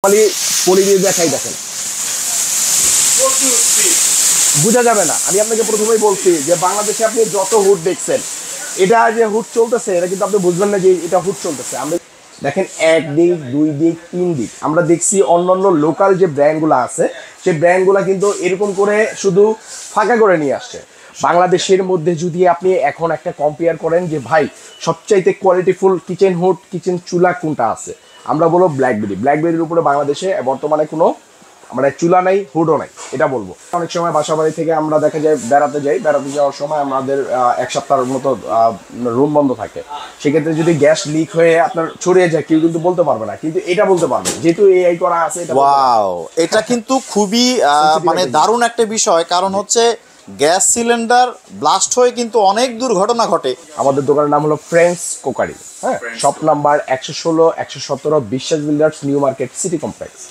পলি দিয়ে দেখাই দেখেন বোঝা যাবে না। আমি আপনাকে প্রথমেই বলছি যে বাংলাদেশে আপনি যত হুড দেখছেন, এটা যে হুড চলতেছে এটা কিন্তু আপনি বুঝবেন না যে এটা হুড চলতেছে। আমরা দেখেন এক দিক, দুই দিক, তিন দিক। আমরা দেখছি অন্যান্য লোকাল যে ব্র্যান্ডগুলো আছে সেই ব্র্যান্ডগুলো কিন্তু এরকম করে শুধু ফাঁকা করে নিয়ে আসছে। বাংলাদেশের মধ্যে যদি আপনি এখন একটা কম্পেয়ার করেন যে ভাই সবচাইতে কোয়ালিটিফুল কিচেন হুড, কিচেন চুলা কোনটা আছে, আমরা বলবো ব্ল্যাকবেরি। ব্ল্যাকবেরির উপরে বাংলাদেশে বর্তমানে কোনো মানে চুলা নাই, হুডও নাই, এটা বলবো। অনেক সময় বাসা বাড়ি থেকে আমরা দেখা যায় বেড়াতে যাওয়ার সময় আমাদের এক সপ্তাহের মতো রুম বন্ধ থাকে। সেক্ষেত্রে যদি গ্যাস লিক হয়ে আপনার ছড়িয়ে যায়, কেউ কিন্তু বলতে পারবে না, কিন্তু এটা বলতে পারবে যেহেতু এআই করা আছে। ওয়াও, এটা কিন্তু খুবই মানে দারুণ একটা বিষয়। কারণ হচ্ছে গ্যাস সিলিন্ডার ব্লাস্ট হয়ে কিন্তু অনেক দুর্ঘটনা ঘটে। আমাদের দোকানের নাম হলো ফ্রেন্ডস কোকারি, হ্যাঁ, shop number 116 117 Biswas builders, new market, city complex.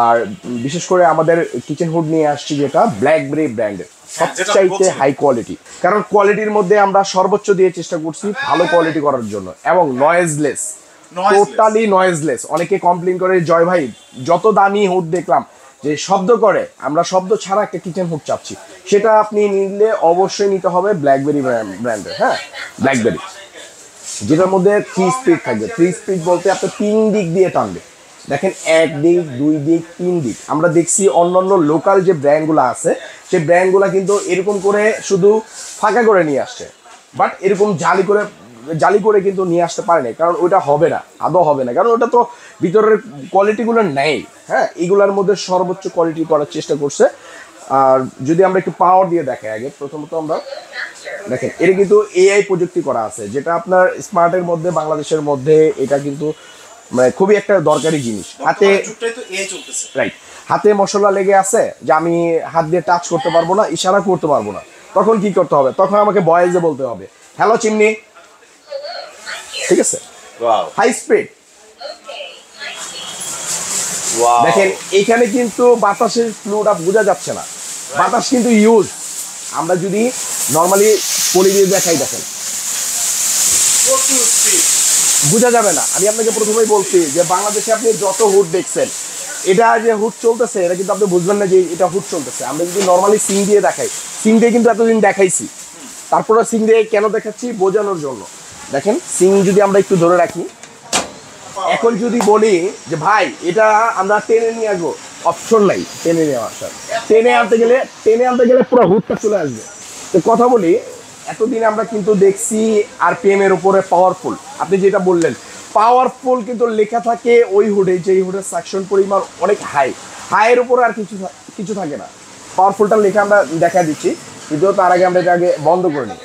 আর বিশেষ করে আমাদের কিচেন হুড নিয়ে আসছি যেটা ব্ল্যাকবেরি ব্র্যান্ডের, সবচাইতে হাই কোয়ালিটি। কারণ কোয়ালিটির মধ্যে আমরা সর্বোচ্চ দিয়ে চেষ্টা করছি ভালো কোয়ালিটি করার জন্য, এবং নয়েজলেস, টোটালি নয়েজলেস। অনেকে কমপ্লেন করে জয় ভাই যত দামি হুড দেখলাম যে শব্দ করে, আমরা শব্দ ছাড়া একটা কিচেন হুড চাচ্ছি। সেটা আপনি নিলে অবশ্যই নিতে হবে ব্ল্যাকবেরি ব্র্যান্ডের, হ্যাঁ, ব্ল্যাকবেরি, যেটার মধ্যে 3 স্পিড থাকবে। 3 স্পিড বলতে আপনি 3 দিক দিয়ে টানবে। দেখেন এক দিক, দুই দিক, তিন দিক। আমরা দেখছি অন্যান্য লোকাল যে ব্র্যান্ডগুলো আছে সেই ব্র্যান্ডগুলো কিন্তু এরকম করে শুধু ফাঁকা করে নিয়ে আসছে, বাট এরকম জালি করে কিন্তু নিয়ে আসতে পারে না। কারণ ওইটা হবে না, আদৌ হবে না, কারণ ওটা তো ভিতরের কোয়ালিটিগুলো নেই। হ্যাঁ, এগুলোর মধ্যে সর্বোচ্চ কোয়ালিটি করার চেষ্টা করছে। আর যদি আমরা একটু পাওয়ার দিয়ে দেখাই, আগে প্রথমত আমরা দেখেন এটা কিন্তু এআই প্রযুক্তি করা আছে, যেটা আপনার স্মার্টের মধ্যে, বাংলাদেশের মধ্যে এটা কিন্তু মানে খুবই একটা দরকারি জিনিস। হাতে রাইট, হাতে মশলা লেগে আছে যে আমি হাত দিয়ে টাচ করতে পারবো না, ইশারা করতে পারবো না, তখন কি করতে হবে? তখন আমাকে ভয়েসে বলতে হবে হ্যালো চিমনি, ঠিক আছে, হাই স্পিড। দেখেন এখানে কিন্তু বাতাসের ফ্লুটা বোঝা যাচ্ছে না, বাতাস কিন্তু ইউজ। আমরা যদি নর্মালি পলি দিয়ে দেখাই দেখেন বোঝা যাবে না। আমি আপনাকে প্রথমেই বলছি যে বাংলাদেশে আপনি যত হুড দেখছেন, এটা যে হুড চলতেছে এটা কিন্তু আপনি বুঝবেন না যে এটা হুড চলতেছে। আমরা যদি নর্মালি সিং দিয়ে দেখাই, সিং দিয়ে কিন্তু এতদিন দেখাইছি, তারপরে সিং দিয়ে কেন দেখাচ্ছি বোঝানোর জন্য। দেখেন সিং যদি আমরা একটু ধরে রাখি, এখন যদি বলি যে ভাই এটা আমরা টেনে নিয়ে আসবো, অপশন নাই টেনে নিয়ে আসার। টেনে আনতে গেলে পুরো হুডটা চলে আসবে। তো কথা বলি, এতদিন আমরা কিন্তু দেখছি আরপিএম এর উপরে পাওয়ারফুল। আপনি যেটা বললেন পাওয়ারফুল কিন্তু লেখা থাকে ওই হুডে, যে হুডের সাকশন পরিমাণ অনেক হাইয়ের উপরে আর কিছু থাকে না। পাওয়ারফুলটা লেখা আমরা দেখা দিচ্ছি, কিন্তু তার আগে আমরা এটাকে বন্ধ করে নিই।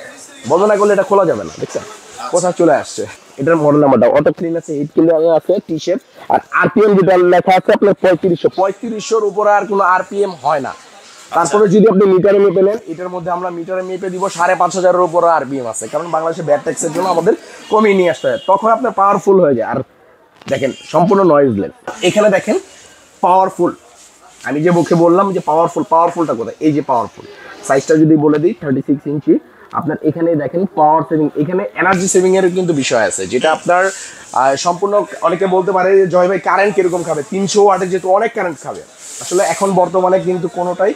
বন্ধ না করলে এটা খোলা যাবে না। দেখছেন কোথায় চলে আসছে? এটার মডেল নাম্বারটা অটো ক্লিন আছে, 8 কিলো আছে টি শেপ। আর আরপিএম যেটা লেখা আছে আপনার 3500 উপরে আর কোনো আরপিএম হয় না। তারপরে যদি আপনি মিটারে মেপে নেন, এটার মধ্যে আমরা মিটারে মেপে দিব 5500 উপরে আরপিএম আছে, কারণ বাংলাদেশে ব্যাট ট্যাক্সের জন্য আমাদের কমিয়ে নিয়ে আসতে হয়, তখন আপনার পাওয়ারফুল হয়ে যায়। আর দেখেন সম্পূর্ণ নয়েজলেস। এখানে দেখেন পাওয়ারফুল, আমি যে মুখে বললাম যে পাওয়ারফুলটা কোথায়? এই যে পাওয়ারফুল সাইজটা যদি বলে দিই 36 ইঞ্চি। আপনার এখানে দেখেন পাওয়ার সেভিং, এখানে এনার্জি সেভিং এর কিন্তু বিষয় আছে, যেটা আপনার সম্পূর্ণ। অনেকে বলতে পারে যে জয় ভাই কারেন্ট কিরকম খাবে, 300 ওয়াটের যেহেতু অনেক কারেন্ট খাবে। আসলে এখন বর্তমানে কিন্তু কোনোটাই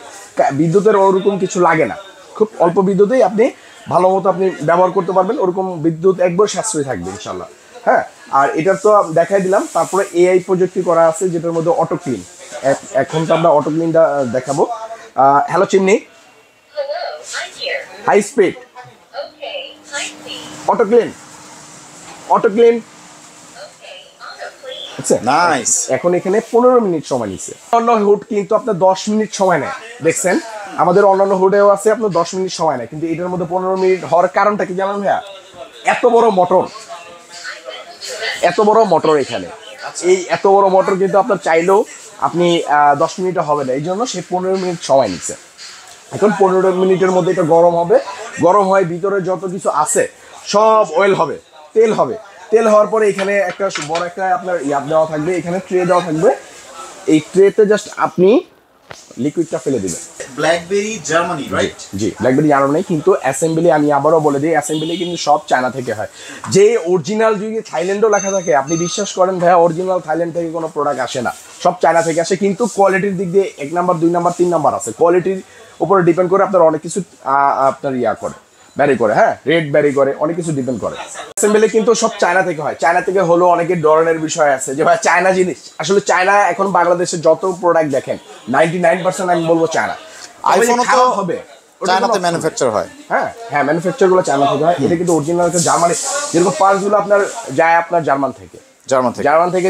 বিদ্যুতের ওরকম কিছু লাগে না, খুব অল্প বিদ্যুতেই আপনি ভালো মতো আপনি ব্যবহার করতে পারবেন। ওরকম বিদ্যুৎ একবার সাশ্রয় থাকবে ইনশাল্লাহ। হ্যাঁ, আর এটার তো দেখাই দিলাম। তারপরে এআই প্রযুক্তি করা আছে যেটার মধ্যে অটো ক্লিন। এখন তো আমরা অটো ক্লিনটা দেখাবো। Hello chimney, high speed, auto clean. Nice. এখন এখানে 15 মিনিট সময় নিচ্ছে। অন্য হুড কিন্তু আপনার 10 মিনিট সময় নেয়। দেখছেন আমাদের অন্যান্য হুডেও আছে আপনার 10 মিনিট সময় নেয়, কিন্তু এটার মধ্যে 15 মিনিট হওয়ার কারণটা কি জানেন ভাইয়া? এত বড় মোটর এখানে। এই এত বড় মোটর কিন্তু আপনার চাইলেও আপনি 10 মিনিটে হবে না, এই জন্য সে 15 মিনিট সময় নিচ্ছে। এখন 15 মিনিটের মধ্যে এটা গরম হয়, ভিতরে যত কিছু আছে সব অয়েল হবে, তেল হওয়ার পরে এখানে একটা বড় একটা আপনার দেওয়া থাকবে, এখানে ট্রে দেওয়া থাকবে। এই ট্রেতে জাস্ট আপনি লিকুইডটা ফেলে দিবেন। BlackBerry Germany, right? জি, ব্ল্যাকবেরি জার্মানি, কিন্তু অ্যাসেম্বলি আমি আবারও বলে দিই, অ্যাসেম্বলি কিন্তু সব চায়না থেকে হয়। যে অরিজিনাল যদি থাইল্যান্ডও লেখা থাকে, আপনি বিশ্বাস করেন ভাইয়া, অরিজিনাল থাইল্যান্ড থেকে কোনো প্রোডাক্ট আসে না, সব চায়না থেকে আসে। কিন্তু কোয়ালিটির দিক দিয়ে 1 নাম্বার 2 নাম্বার 3 নাম্বার আছে। কোয়ালিটির উপরে ডিপেন্ড করে আপনার অনেক কিছু আপনার করে, ব্যারি করে, হ্যাঁ, রেট ব্যারি করে, অনেক কিছু ডিপেন্ড করে। অ্যাসেম্বলি কিন্তু সব চায়না থেকে হয়। চায়না থেকে হলো অনেকের ধরনের বিষয় আছে যে ভাই চায়না জিনিস, আসলে চায়না এখন বাংলাদেশে যত প্রোডাক্ট দেখেন 99% আমি বলবো চায়না। আইফোনও তো হবে চায়নাতে ম্যানুফ্যাকচার হয়। হ্যাঁ, ম্যানুফ্যাকচার গুলো চায়না থেকে হয়। এটা কিন্তু অরিজিনাল জার্মানি, যেরকম পার্টস গুলো আপনার যায় আপনার জার্মান থেকে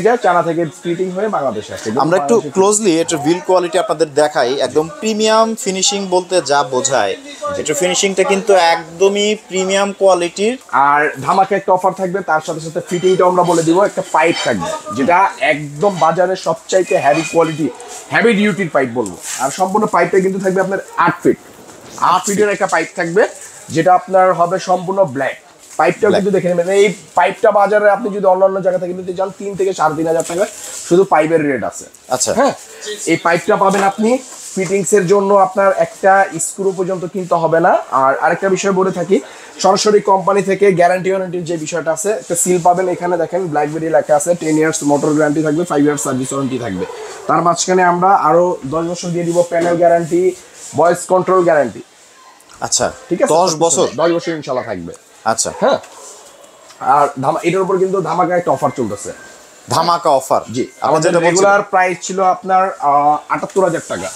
যায়, চায়না থেকে ফিটিং হয়ে বাংলাদেশে আসে। আমরা একটু ক্লোজলি এটা বিল কোয়ালিটি আপনাদের দেখাই। একদম প্রিমিয়াম ফিনিশিং বলতে যা বোঝায়, এটা ফিনিশিংটা কিন্তু একদমই প্রিমিয়াম কোয়ালিটির। আর ধামাকা একটা অফার থাকবে, তার সাথে সাথে ফিটিংটা আমরা বলে দিব। একটা পাইপ থাকবে যেটা একদম বাজারের সবচাইতে হ্যাভি কোয়ালিটি, হ্যাভি ডিউটির পাইপ বলবো। আর সম্পূর্ণ পাইপটা কিন্তু থাকবে আপনার 8 ফিটের একটা পাইপ থাকবে, যেটা আপনার হবে সম্পূর্ণ ব্ল্যাক। পাইপটাও কিন্তু দেখে নেবেন, এই পাইপটা বাজারে আপনি যদি অন্যান্য জায়গা থেকে নিতে চান 3 থেকে 3.5 হাজার টাকা শুধু পাইপের রেট আছে। আচ্ছা, হ্যাঁ, এই পাইপটা পাবেন আপনি ফিটিংস এর জন্য আপনার একটা স্ক্রু পর্যন্ত কিনতে হবে না। আর আরেকটা বিষয় বলে থাকি, সরাসরি কোম্পানি থেকে গ্যারান্টি ওয়ারেন্টির যে বিষয়টা আছে, একটা সিল পাবেন, এখানে দেখেন ব্ল্যাকবেরি লেখা আছে, 10 ইয়ার্স মোটর গ্যারান্টি থাকবে, 5 ইয়ার্স সার্ভিস ওয়ারেন্টি থাকবে। তার মাঝখানে আমরা আরো 10 বছর দিয়ে দিব panel guarantee, voice control guarantee. আচ্ছা, ঠিক আছে, 10 বছর ইনশাল্লাহ থাকবে। আচ্ছা, হ্যাঁ, আর এটার উপর কিন্তু ধামাকা একটা অফার চলতেছে। ধামাকা অফার। জি, আমাদের রেগুলার প্রাইস ছিল আপনার 78,000 টাকা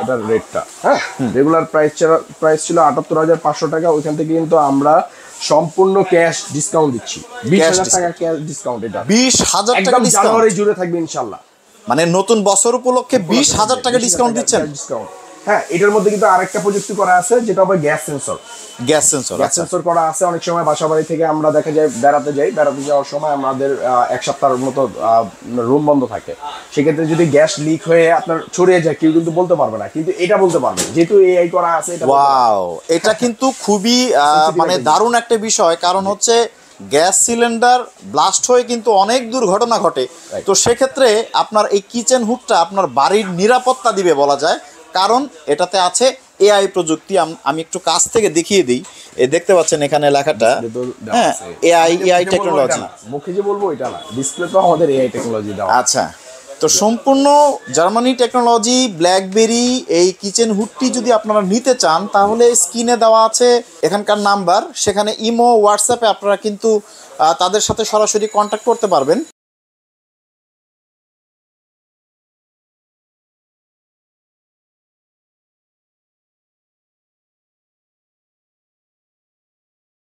এটার রেটটা। হ্যাঁ, রেগুলার প্রাইস ছিল 78,500 টাকা। ওইখান থেকে কিন্তু আমরা সম্পূর্ণ ক্যাশ ডিসকাউন্ট দিচ্ছি, 20,000 টাকা ক্যাশ ডিসকাউন্ট। এটা 20,000 টাকা একদম ডিসকাউন্ট জানুয়ারি জুড়ে থাকবে ইনশাআল্লাহ। মানে নতুন বছর উপলক্ষে 20,000 টাকা ডিসকাউন্ট দিচ্ছেন। ডিসকাউন্ট, হ্যাঁ। এটার মধ্যে কিন্তু আরেকটা প্রযুক্তি করা আছে, যেটা হবে গ্যাস সেন্সর করা আছে। অনেক সময় বাসা বাড়ি থেকে আমরা দেখা যায় বেড়াতে যাওয়ার সময় আমাদের 1 সপ্তাহের মতো রুম বন্ধ থাকে। সেক্ষেত্রে যদি গ্যাস লিক হয়ে আপনার ছড়িয়ে যায়, কেউ কিন্তু বলতে পারবে না, কিন্তু এটা বলতে পারবে, যেহেতু এআই করা আছে। ওয়াও, এটা কিন্তু খুবই মানে দারুণ একটা বিষয়। কারণ হচ্ছে গ্যাস সিলিন্ডার ব্লাস্ট হয়ে কিন্তু অনেক দুর্ঘটনা ঘটে। তো সেক্ষেত্রে আপনার এই কিচেন হুডটা আপনার বাড়ির নিরাপত্তা দিবে বলা যায়, কারণ এটাতে আছে এআই প্রযুক্তি। আমি একটু কাছ থেকে দেখিয়ে দিই। দেখতে পাচ্ছেন এখানে লেখাটা, হ্যাঁ, এআই টেকনোলজি। মুখে যে বলবো এটা না, ডিসপ্লে তো আমাদের এআই টেকনোলজি দেওয়া। আচ্ছা, তো সম্পূর্ণ জার্মানি টেকনোলজি ব্ল্যাকবেরি এই কিচেন হুডটি যদি আপনারা নিতে চান, তাহলে স্ক্রিনে দেওয়া আছে এখানকার নাম্বার, সেখানে ইমো হোয়াটসঅ্যাপে আপনারা কিন্তু তাদের সাথে সরাসরি কন্ট্যাক্ট করতে পারবেন।